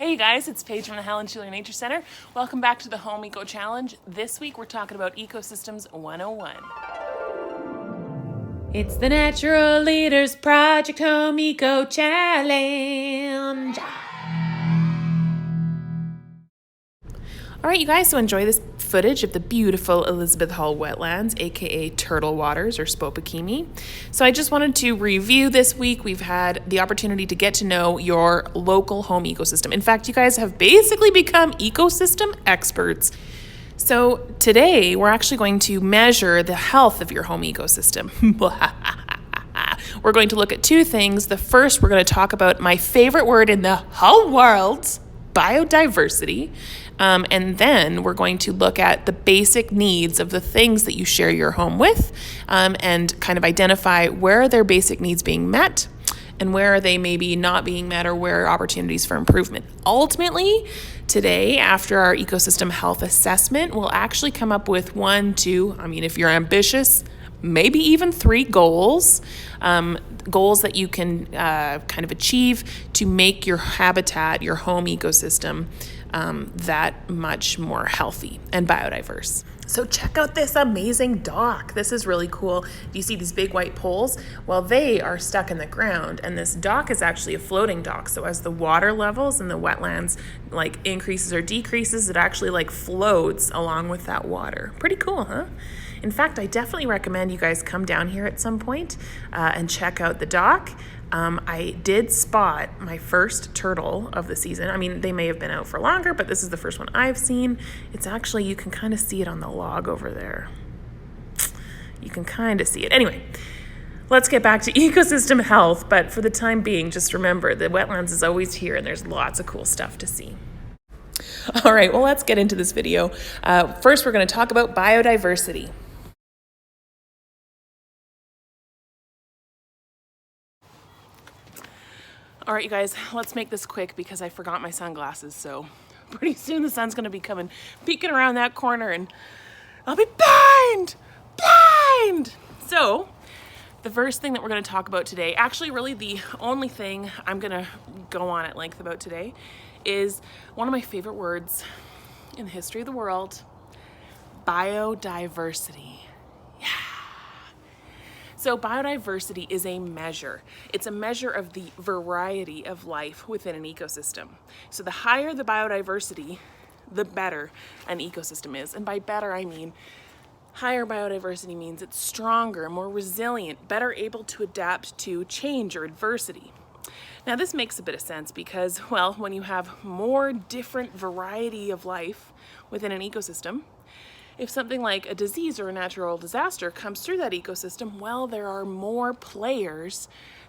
Hey guys, it's Paige from the Helen, Schuler Nature Center. Welcome back to the Home Eco Challenge. This week we're talking about Ecosystems 101. It's the Natural Leaders Project Home Eco Challenge. All right, you guys, so enjoy this footage of the beautiful Elizabeth Hall wetlands, aka Turtle Waters or Spokane. So I just wanted to review this week. We've had the opportunity to get to know your local home ecosystem. In fact, you guys have basically become ecosystem experts. So today we're actually going to measure the health of your home ecosystem. We're going to look at two things. The first, we're going to talk about my favorite word in the whole world, biodiversity. And then we're going to look at the basic needs of the things that you share your home with, and kind of identify where are their basic needs being met and where are they maybe not being met or where are opportunities for improvement. Ultimately, today, after our ecosystem health assessment, we'll actually come up with if you're ambitious, maybe even 3 goals, goals that you can kind of achieve to make your habitat, your home ecosystem, that much more healthy and biodiverse. So check out this amazing dock. This is really cool. Do you see these big white poles? Well, they are stuck in the ground, and this dock is actually a floating dock. So as the water levels in the wetlands increases or decreases, it actually floats along with that water. Pretty cool, huh? In fact, I definitely recommend you guys come down here at some point and check out the dock. I did spot my first turtle of the season. I mean, they may have been out for longer, but this is the first one I've seen. It's actually, you can kind of see it on the log over there. You can kind of see it. Anyway, let's get back to ecosystem health, but for the time being, just remember the wetlands is always here and there's lots of cool stuff to see. All right, well, let's get into this video. First, we're going to talk about biodiversity. All right, you guys, let's make this quick because I forgot my sunglasses. So pretty soon the sun's gonna be peeking around that corner and I'll be blind. So the first thing that we're gonna talk about today, actually really the only thing I'm gonna go on at length about today, is one of my favorite words in the history of the world, biodiversity. So biodiversity is a measure. It's a measure of the variety of life within an ecosystem. So the higher the biodiversity, the better an ecosystem is. And by better, I mean higher biodiversity means it's stronger, more resilient, better able to adapt to change or adversity. Now this makes a bit of sense because, well, when you have more different variety of life within an ecosystem, if something like a disease or a natural disaster comes through that ecosystem, well, there are more players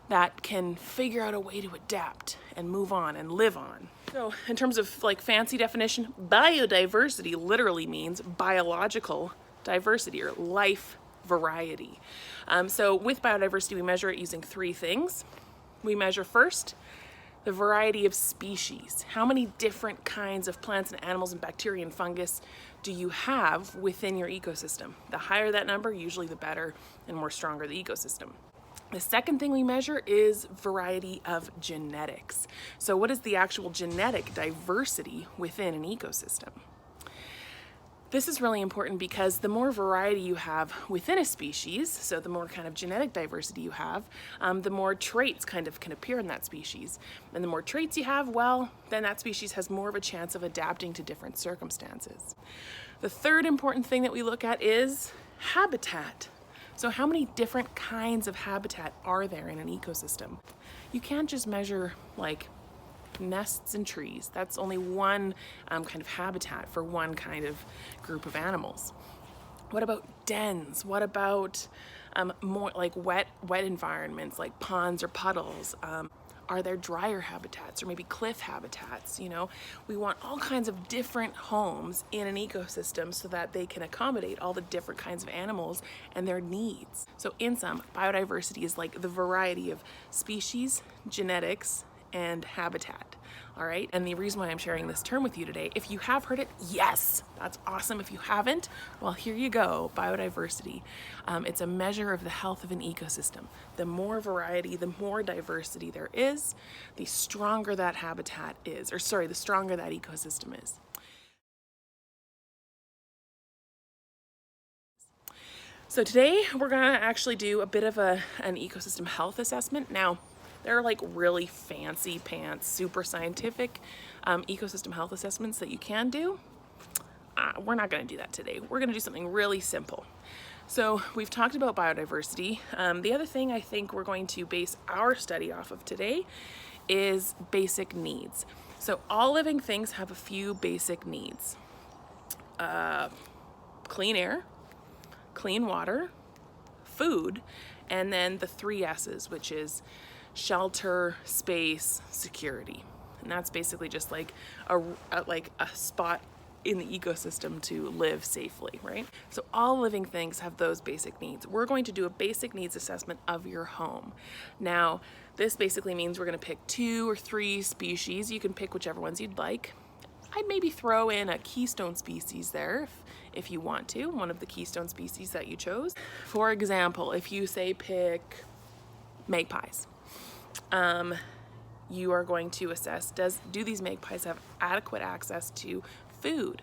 that can figure out a way to adapt and move on and live on. So in terms of fancy definition, biodiversity literally means biological diversity or life variety. So with biodiversity, we measure it using 3 things. We measure first the variety of species. How many different kinds of plants and animals and bacteria and fungus do you have within your ecosystem? The higher that number, usually the better and more stronger the ecosystem. The second thing we measure is variety of genetics. So what is the actual genetic diversity within an ecosystem? This is really important because the more variety you have within a species, so the more kind of genetic diversity you have, the more traits kind of can appear in that species. And the more traits you have, well, then that species has more of a chance of adapting to different circumstances. The third important thing that we look at is habitat. So how many different kinds of habitat are there in an ecosystem? You can't just measure nests and trees. That's only one kind of habitat for one kind of group of animals. What about dens? What about more wet environments like ponds or puddles? Are there drier habitats or maybe cliff habitats? We want all kinds of different homes in an ecosystem so that they can accommodate all the different kinds of animals and their needs. So in sum, biodiversity is the variety of species, genetics, and habitat. All right, and the reason why I'm sharing this term with you today, if you have heard it, yes, that's awesome. If you haven't, well, here you go, biodiversity. It's a measure of the health of an ecosystem. The more variety, the more diversity there is, the stronger that habitat is, the stronger that ecosystem is. So today we're gonna actually do a bit of an ecosystem health assessment. Now, there are like really fancy pants, super scientific ecosystem health assessments that you can do. We're not gonna do that today. We're gonna do something really simple. So we've talked about biodiversity. The other thing I think we're going to base our study off of today is basic needs. So all living things have a few basic needs. Clean air, clean water, food, and then the 3 S's, which is shelter, space, security. And that's basically just like a spot in the ecosystem to live safely, right? So all living things have those basic needs. We're going to do a basic needs assessment of your home. Now, this basically means we're going to pick 2 or 3 species. You can pick whichever ones you'd like. I'd maybe throw in a keystone species there if you want to, one of the keystone species that you chose. For example, if you say pick magpies, you are going to assess, do these magpies have adequate access to food,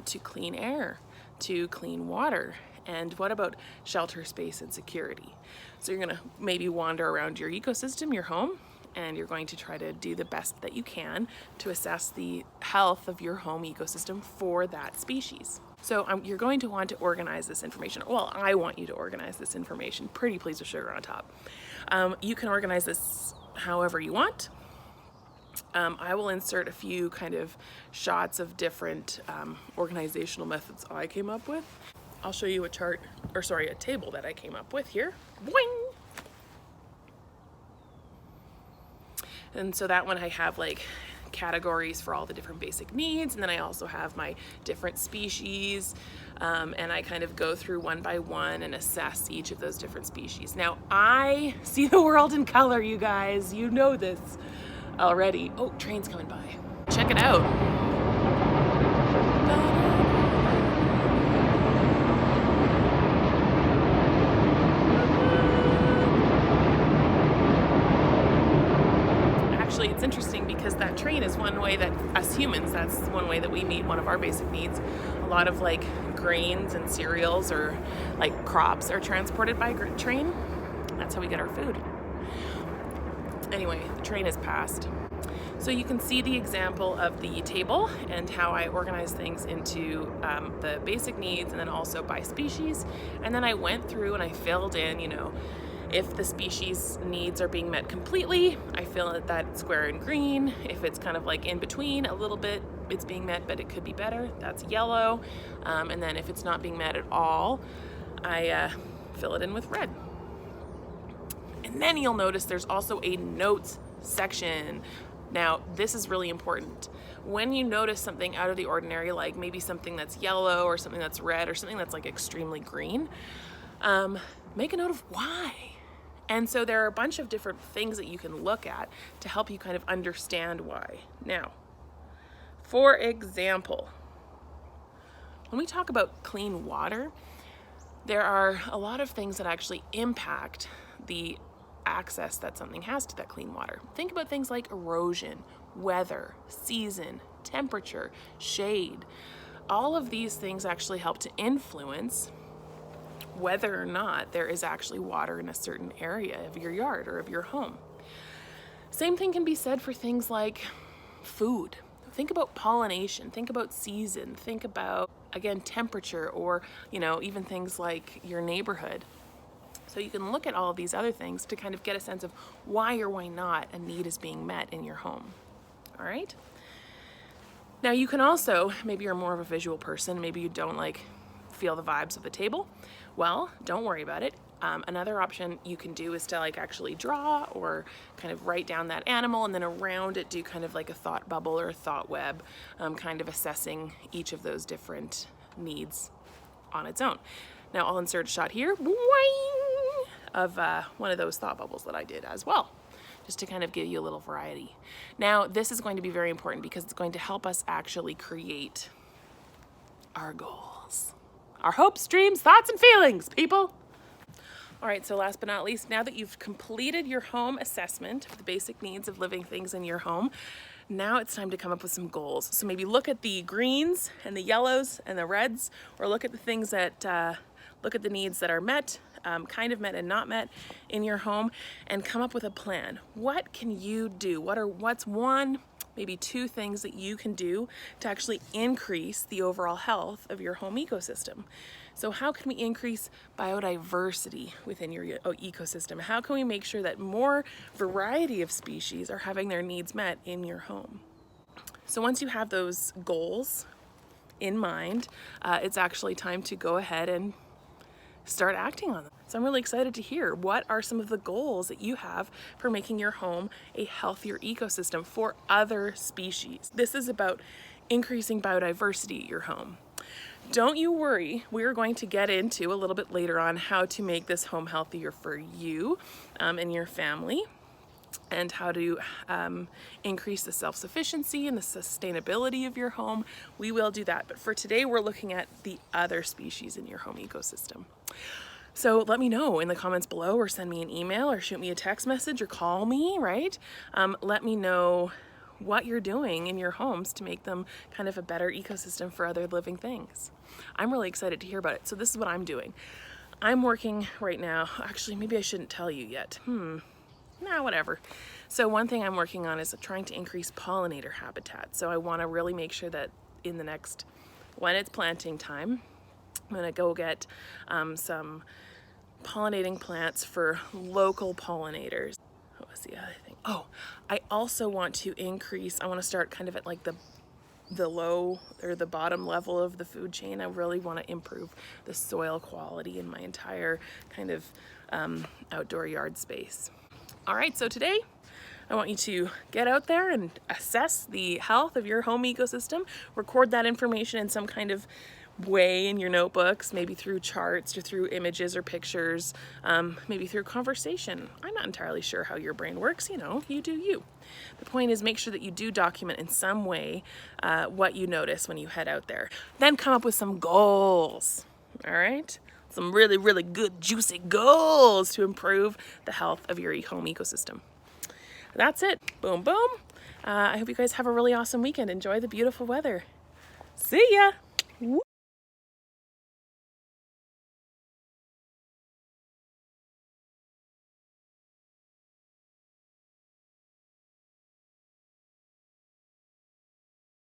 to clean air, to clean water, and what about shelter, space, and security? So you're gonna maybe wander around your ecosystem, your home, and you're going to try to do the best that you can to assess the health of your home ecosystem for that species. So you're going to want to organize this information. Well, I want you to organize this information. Pretty please with sugar on top. You can organize this however you want. I will insert a few kind of shots of different organizational methods I came up with. I'll show you a table that I came up with here. Boing! And so that one I have like categories for all the different basic needs, and then I also have my different species, and I kind of go through one by one and assess each of those different species. Now, I see the world in color, you guys. You know this already. Oh, train's coming by. Check it out. Actually, it's interesting because that train is one way that us humans, that's one way that we meet one of our basic needs. A lot of like grains and cereals or like crops are transported by train. That's how we get our food. Anyway, the train has passed. So you can see the example of the table and how I organize things into the basic needs and then also by species. And then I went through and I filled in, if the species needs are being met completely, I fill that square in green. If it's kind of like in between a little bit, it's being met, but it could be better, that's yellow. And then if it's not being met at all, I fill it in with red. And then you'll notice there's also a notes section. Now, this is really important. When you notice something out of the ordinary, like maybe something that's yellow or something that's red or something that's like extremely green, make a note of why. And so there are a bunch of different things that you can look at to help you kind of understand why. Now, for example, when we talk about clean water, there are a lot of things that actually impact the access that something has to that clean water. Think about things like erosion, weather, season, temperature, shade. All of these things actually help to influence whether or not there is actually water in a certain area of your yard or of your home. Same thing can be said for things like food. Think about pollination, think about season, think about, again, temperature, or, even things like your neighborhood. So you can look at all of these other things to kind of get a sense of why or why not a need is being met in your home. All right? Now you can also, maybe you're more of a visual person, maybe you don't feel the vibes of the table. Well, don't worry about it. Another option you can do is to actually draw or kind of write down that animal, and then around it do kind of like a thought bubble or a thought web, kind of assessing each of those different needs on its own. Now I'll insert a shot here of one of those thought bubbles that I did as well, just to kind of give you a little variety. Now, this is going to be very important because it's going to help us actually create our goals, our hopes, dreams, thoughts, and feelings, people. All right, so last but not least, now that you've completed your home assessment of the basic needs of living things in your home, now it's time to come up with some goals. So maybe look at the greens and the yellows and the reds, or look at the things that, look at the needs that are met, kind of met and not met in your home, and come up with a plan. What can you do? What's one, maybe two things that you can do to actually increase the overall health of your home ecosystem? So how can we increase biodiversity within your ecosystem? How can we make sure that more variety of species are having their needs met in your home? So once you have those goals in mind, it's actually time to go ahead and start acting on them. So I'm really excited to hear what are some of the goals that you have for making your home a healthier ecosystem for other species. This is about increasing biodiversity at your home. Don't you worry, we're going to get into a little bit later on how to make this home healthier for you and your family, and how to increase the self-sufficiency and the sustainability of your home. We will do that, but for today we're looking at the other species in your home ecosystem. So let me know in the comments below, or send me an email, or shoot me a text message, or call me, right? Let me know what you're doing in your homes to make them kind of a better ecosystem for other living things. I'm really excited to hear about it. So this is what I'm doing. I'm working right now, actually maybe I shouldn't tell you yet. Whatever. So one thing I'm working on is trying to increase pollinator habitat. So I want to really make sure that in the next, when it's planting time, I'm going to go get some pollinating plants for local pollinators. What was the other thing? Oh, I also want to increase, I want to start kind of at like the low or the bottom level of the food chain. I really want to improve the soil quality in my entire kind of outdoor yard space. All right, so today I want you to get out there and assess the health of your home ecosystem, record that information in some kind of way in your notebooks, maybe through charts or through images or pictures, maybe through conversation. I'm not entirely sure how your brain works, you do you. The point is, make sure that you do document in some way what you notice when you head out there. Then come up with some goals, all right? Some really, really good, juicy goals to improve the health of your home ecosystem. That's it. Boom, boom. I hope you guys have a really awesome weekend. Enjoy the beautiful weather. See ya.